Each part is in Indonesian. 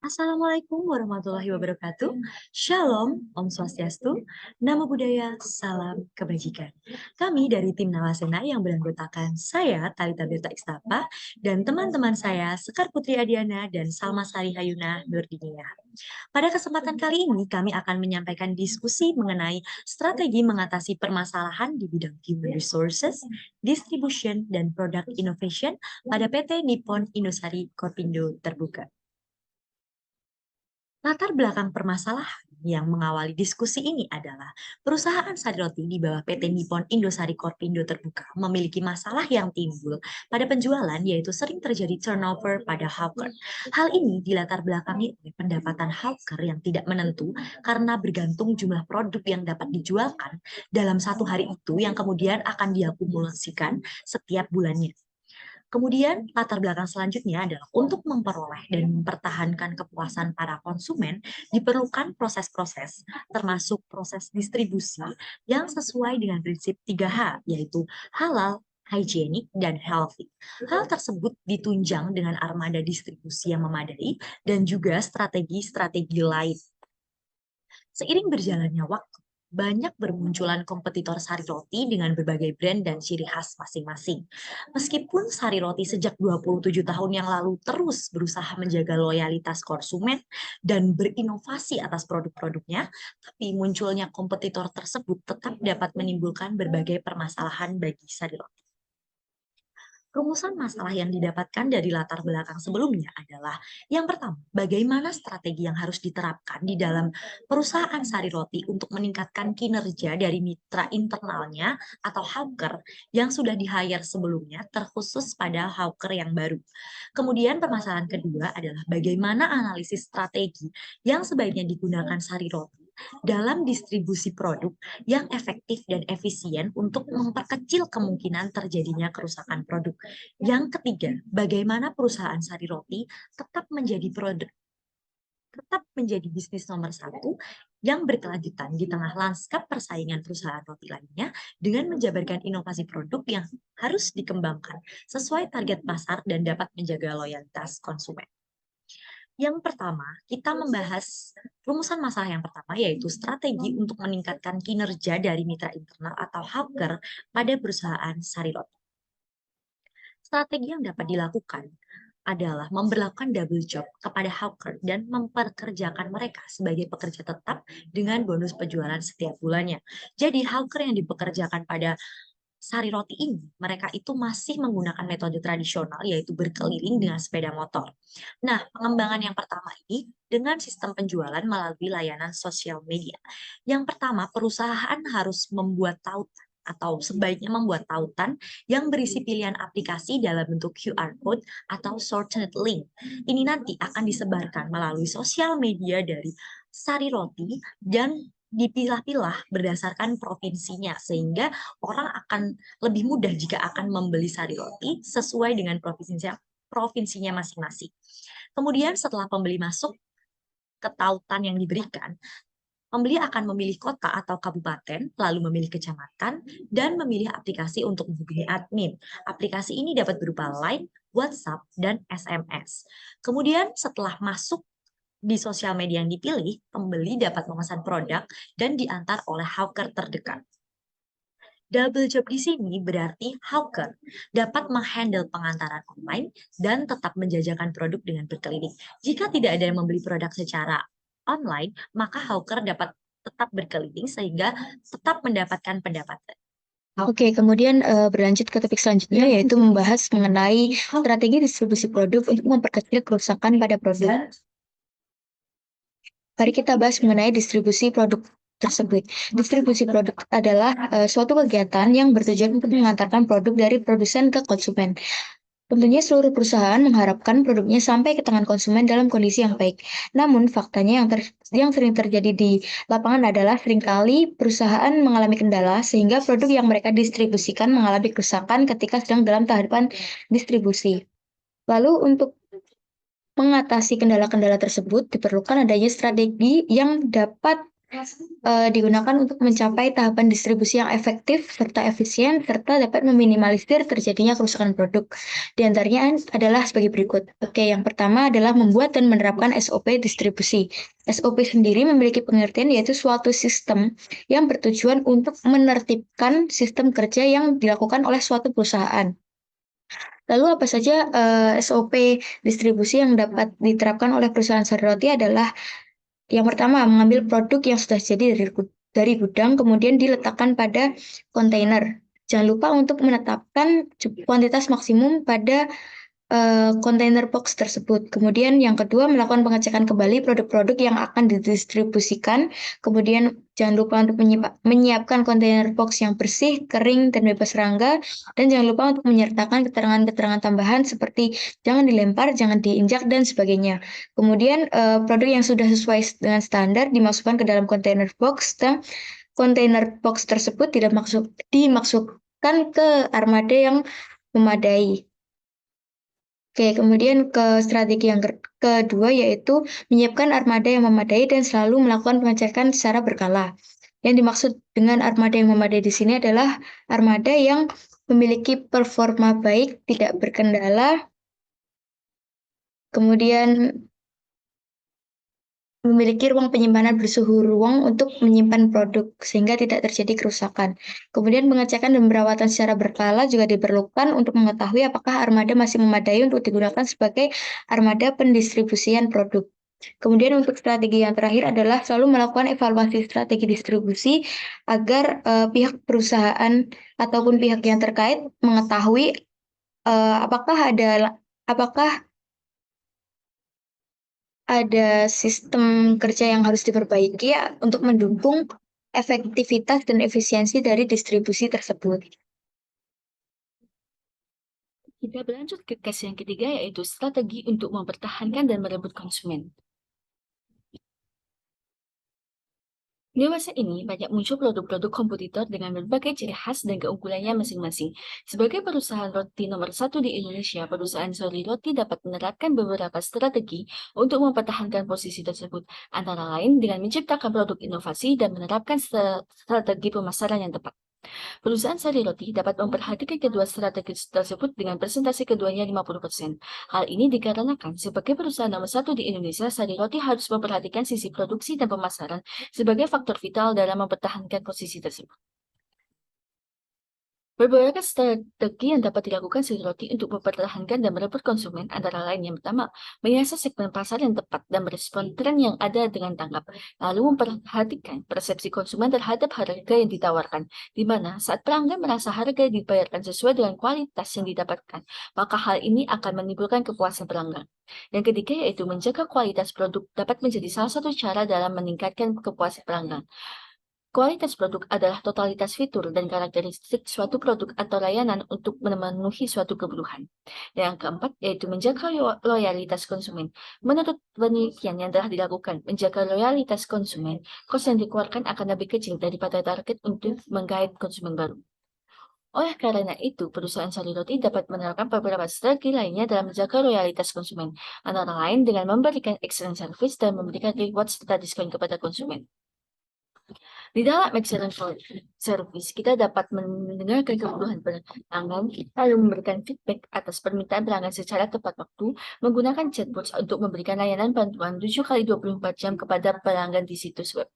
Assalamualaikum warahmatullahi wabarakatuh. Shalom, Om Swastiastu, Namo Buddhaya, Salam Kebajikan. Kami dari tim Nawasena yang beranggotakan saya, Talita Berta Istapa, dan teman-teman saya, Sekar Putri Adiana dan Salma Sari Hayuna Nurdinia. Pada kesempatan kali ini, kami akan menyampaikan diskusi mengenai strategi mengatasi permasalahan di bidang human resources, distribution, dan product innovation pada PT Nippon Indosari Korpindo Terbuka. Latar belakang permasalahan yang mengawali diskusi ini adalah perusahaan sari roti di bawah PT Nippon Indosari Korpindo Terbuka memiliki masalah yang timbul pada penjualan, yaitu sering terjadi turnover pada hawker. Hal ini dilatar belakangi oleh pendapatan hawker yang tidak menentu karena bergantung jumlah produk yang dapat dijualkan dalam satu hari itu yang kemudian akan diakumulasikan setiap bulannya. Kemudian latar belakang selanjutnya adalah untuk memperoleh dan mempertahankan kepuasan para konsumen diperlukan proses-proses termasuk proses distribusi yang sesuai dengan prinsip 3H, yaitu halal, higienik, dan healthy. Hal tersebut ditunjang dengan armada distribusi yang memadai dan juga strategi-strategi lain. Seiring berjalannya waktu, banyak bermunculan kompetitor sari roti dengan berbagai brand dan ciri khas masing-masing. Meskipun sari roti sejak 27 tahun yang lalu terus berusaha menjaga loyalitas konsumen dan berinovasi atas produk-produknya, tapi munculnya kompetitor tersebut tetap dapat menimbulkan berbagai permasalahan bagi sari roti. Rumusan masalah yang didapatkan dari latar belakang sebelumnya adalah yang pertama, bagaimana strategi yang harus diterapkan di dalam perusahaan sari roti untuk meningkatkan kinerja dari mitra internalnya atau hawker yang sudah di-hire sebelumnya, terkhusus pada hawker yang baru. Kemudian permasalahan kedua adalah bagaimana analisis strategi yang sebaiknya digunakan sari roti dalam distribusi produk yang efektif dan efisien untuk memperkecil kemungkinan terjadinya kerusakan produk. Yang ketiga, bagaimana perusahaan sari roti tetap menjadi bisnis nomor satu yang berkelanjutan di tengah lanskap persaingan perusahaan roti lainnya dengan menjabarkan inovasi produk yang harus dikembangkan sesuai target pasar dan dapat menjaga loyalitas konsumen. Yang pertama, kita membahas rumusan masalah yang pertama, yaitu strategi untuk meningkatkan kinerja dari mitra internal atau hawker pada perusahaan sari roti. Strategi yang dapat dilakukan adalah memberlakukan double job kepada hawker dan memperkerjakan mereka sebagai pekerja tetap dengan bonus penjualan setiap bulannya. Jadi hawker yang dipekerjakan pada sari roti ini, mereka itu masih menggunakan metode tradisional, yaitu berkeliling dengan sepeda motor. Nah, pengembangan yang pertama ini dengan sistem penjualan melalui layanan sosial media. Yang pertama, perusahaan harus membuat tautan atau sebaiknya membuat tautan yang berisi pilihan aplikasi dalam bentuk QR code atau shortened link. Ini nanti akan disebarkan melalui sosial media dari sari roti dan dipilah-pilah berdasarkan provinsinya, sehingga orang akan lebih mudah jika akan membeli sari roti sesuai dengan provinsinya masing-masing. Kemudian setelah pembeli masuk ke tautan yang diberikan, pembeli akan memilih kota atau kabupaten, lalu memilih kecamatan, dan memilih aplikasi untuk menghubungi admin. Aplikasi ini dapat berupa Line, WhatsApp, dan SMS. Kemudian setelah masuk di sosial media yang dipilih, pembeli dapat memesan produk dan diantar oleh hawker terdekat. Double job di sini berarti hawker dapat menghandle pengantaran online dan tetap menjajakan produk dengan berkeliling. Jika tidak ada yang membeli produk secara online, maka hawker dapat tetap berkeliling sehingga tetap mendapatkan pendapatan. Oke, kemudian berlanjut ke topik selanjutnya, yaitu membahas mengenai strategi distribusi produk untuk memperkecil kerusakan pada produk. Mari kita bahas mengenai distribusi produk tersebut. Distribusi produk adalah suatu kegiatan yang bertujuan untuk mengantarkan produk dari produsen ke konsumen. Tentunya seluruh perusahaan mengharapkan produknya sampai ke tangan konsumen dalam kondisi yang baik. Namun faktanya yang sering terjadi di lapangan adalah seringkali perusahaan mengalami kendala sehingga produk yang mereka distribusikan mengalami kerusakan ketika sedang dalam tahapan distribusi. Lalu untuk mengatasi kendala-kendala tersebut diperlukan adanya strategi yang dapat digunakan untuk mencapai tahapan distribusi yang efektif serta efisien, serta dapat meminimalisir terjadinya kerusakan produk. Di antaranya adalah sebagai berikut. Oke, yang pertama adalah membuat dan menerapkan SOP distribusi. SOP sendiri memiliki pengertian yaitu suatu sistem yang bertujuan untuk menertibkan sistem kerja yang dilakukan oleh suatu perusahaan. Lalu apa saja SOP distribusi yang dapat diterapkan oleh perusahaan sari roti adalah yang pertama, mengambil produk yang sudah jadi dari gudang, kemudian diletakkan pada kontainer. Jangan lupa untuk menetapkan kuantitas maksimum pada kontainer box tersebut. Kemudian yang kedua, melakukan pengecekan kembali produk-produk yang akan didistribusikan. Kemudian jangan lupa untuk menyiapkan kontainer box yang bersih, kering, dan bebas serangga. Dan jangan lupa untuk menyertakan keterangan-keterangan tambahan seperti jangan dilempar, jangan diinjak, dan sebagainya. Kemudian produk yang sudah sesuai dengan standar dimasukkan ke dalam kontainer box. Dan kontainer box tersebut tidak dimaksudkan ke armada yang memadai. Oke, kemudian ke strategi yang kedua yaitu menyiapkan armada yang memadai dan selalu melakukan pengecekan secara berkala. Yang dimaksud dengan armada yang memadai di sini adalah armada yang memiliki performa baik, tidak berkendala, kemudian memiliki ruang penyimpanan bersuhu ruang untuk menyimpan produk sehingga tidak terjadi kerusakan. Kemudian pengecekan dan perawatan secara berkala juga diperlukan untuk mengetahui apakah armada masih memadai untuk digunakan sebagai armada pendistribusian produk. Kemudian untuk strategi yang terakhir adalah selalu melakukan evaluasi strategi distribusi agar pihak perusahaan ataupun pihak yang terkait mengetahui apakah ada sistem kerja yang harus diperbaiki ya, untuk mendukung efektivitas dan efisiensi dari distribusi tersebut. Kita berlanjut ke case yang ketiga, yaitu strategi untuk mempertahankan dan merebut konsumen. Di masa ini, banyak muncul produk-produk kompetitor dengan berbagai ciri khas dan keunggulannya masing-masing. Sebagai perusahaan roti nomor satu di Indonesia, perusahaan Sari Roti dapat menerapkan beberapa strategi untuk mempertahankan posisi tersebut, antara lain dengan menciptakan produk inovasi dan menerapkan strategi pemasaran yang tepat. Perusahaan Sari Roti dapat memperhatikan kedua strategi tersebut dengan presentasi keduanya 50%. Hal ini dikarenakan sebagai perusahaan nomor satu di Indonesia, Sari Roti harus memperhatikan sisi produksi dan pemasaran sebagai faktor vital dalam mempertahankan posisi tersebut. Beberapa strategi yang dapat dilakukan Sari Roti untuk mempertahankan dan merebut konsumen antara lain yang pertama, menyiasat segmen pasar yang tepat dan merespon tren yang ada dengan tanggap, lalu memperhatikan persepsi konsumen terhadap harga yang ditawarkan, di mana saat pelanggan merasa harga yang dibayarkan sesuai dengan kualitas yang didapatkan, maka hal ini akan menimbulkan kepuasan pelanggan. Yang ketiga yaitu menjaga kualitas produk dapat menjadi salah satu cara dalam meningkatkan kepuasan pelanggan. Kualitas produk adalah totalitas fitur dan karakteristik suatu produk atau layanan untuk memenuhi suatu kebutuhan. Yang keempat, yaitu menjaga loyalitas konsumen. Menurut penelitian yang telah dilakukan, menjaga loyalitas konsumen, kos yang dikeluarkan akan lebih kecil daripada target untuk menggait konsumen baru. Oleh karena itu, perusahaan Sari Roti dapat menerapkan beberapa strategi lainnya dalam menjaga loyalitas konsumen, antara lain dengan memberikan excellent service dan memberikan reward serta diskon kepada konsumen. Di dalam excellent service, kita dapat mendengarkan kebutuhan pelanggan, lalu memberikan feedback atas permintaan pelanggan secara tepat waktu, menggunakan chatbot untuk memberikan layanan bantuan 7x24 jam kepada pelanggan di situs web.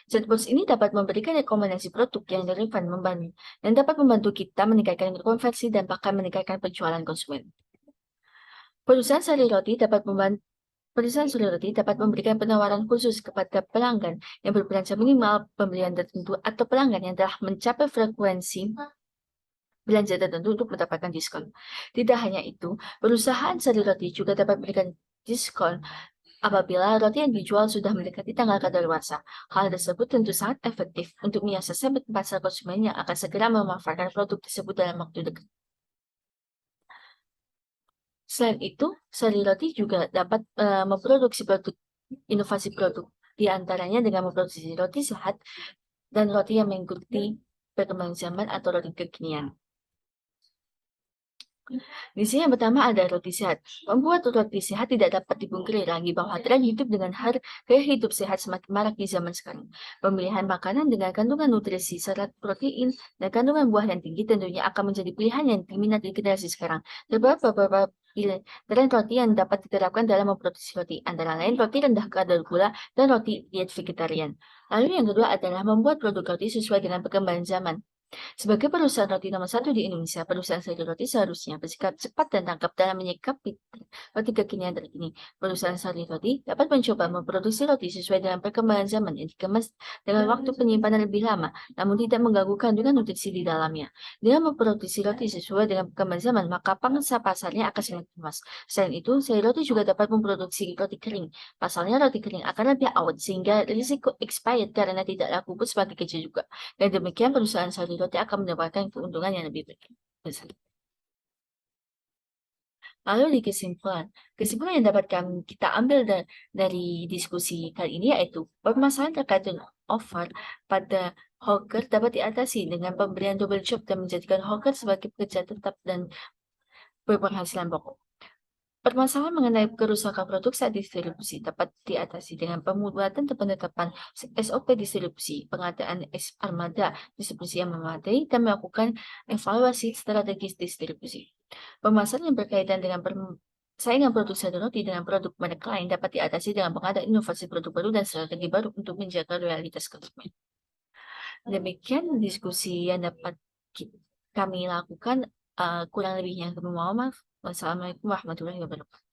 Chatbots ini dapat memberikan rekomendasi produk yang relevan dan dapat membantu kita meningkatkan konversi dan bahkan meningkatkan penjualan konsumen. Perusahaan Sari Roti dapat memberikan penawaran khusus kepada pelanggan yang berbelanja minimal pembelian tertentu atau pelanggan yang telah mencapai frekuensi belanja tertentu untuk mendapatkan diskon. Tidak hanya itu, perusahaan Sari Roti juga dapat memberikan diskon apabila roti yang dijual sudah mendekati tanggal kadaluarsa. Hal tersebut tentu sangat efektif untuk menyiasat segmen pasar konsumen yang akan segera memanfaatkan produk tersebut dalam waktu dekat. Selain itu, Sari Roti juga dapat memproduksi inovasi produk, di antaranya dengan memproduksi roti sehat dan roti yang mengikuti perkembangan zaman atau roti kekinian. Di sini yang pertama ada roti sehat. Membuat roti sehat tidak dapat dipungkiri lagi bahwa tren hidup dengan gaya hidup sehat semakin marak di zaman sekarang. Pemilihan makanan dengan kandungan nutrisi, serat, protein, dan kandungan buah yang tinggi tentunya akan menjadi pilihan yang diminati generasi sekarang. Terdapat beberapa tren roti yang dapat diterapkan dalam memproduksi roti, antara lain roti rendah kadar gula dan roti diet vegetarian. Lalu yang kedua adalah membuat produk roti sesuai dengan perkembangan zaman. Sebagai perusahaan roti nomor satu di Indonesia, perusahaan Sari Roti seharusnya bersikap cepat dan tangkap dalam menyikapi roti kekinian terkini. Perusahaan Sari Roti dapat mencoba memproduksi roti sesuai dengan perkembangan zaman yang dikemas dengan waktu penyimpanan lebih lama, namun tidak mengganggu kandungan nutrisi di dalamnya. Dengan memproduksi roti sesuai dengan perkembangan zaman, maka pangsa pasarnya akan semakin luas. Selain itu, Sari Roti juga dapat memproduksi roti kering. Pasalnya roti kering akan lebih awet sehingga risiko expired karena tidak laku pun semakin kecil juga. Dan demikian perusahaan Sari Roti akan mendapatkan keuntungan yang lebih besar. Lalu di kesimpulan yang dapat kita ambil dari diskusi kali ini yaitu permasalahan terkait dengan offer pada hawker dapat diatasi dengan pemberian double job dan menjadikan hawker sebagai pekerja tetap dan berpenghasilan pokok. Permasalahan mengenai kerusakan produk saat distribusi dapat diatasi dengan pembuatan penetapan SOP distribusi, pengadaan armada distribusi yang memadai, dan melakukan evaluasi strategis distribusi. Permasalahan yang berkaitan dengan saingan produsen roti dengan produk merek lain dapat diatasi dengan pengadaan inovasi produk baru dan strategi baru untuk menjaga loyalitas konsumen. Demikian diskusi yang dapat kami lakukan. Kurang lebihnya kami mohon maaf. Wassalamualaikum warahmatullahi wabarakatuh.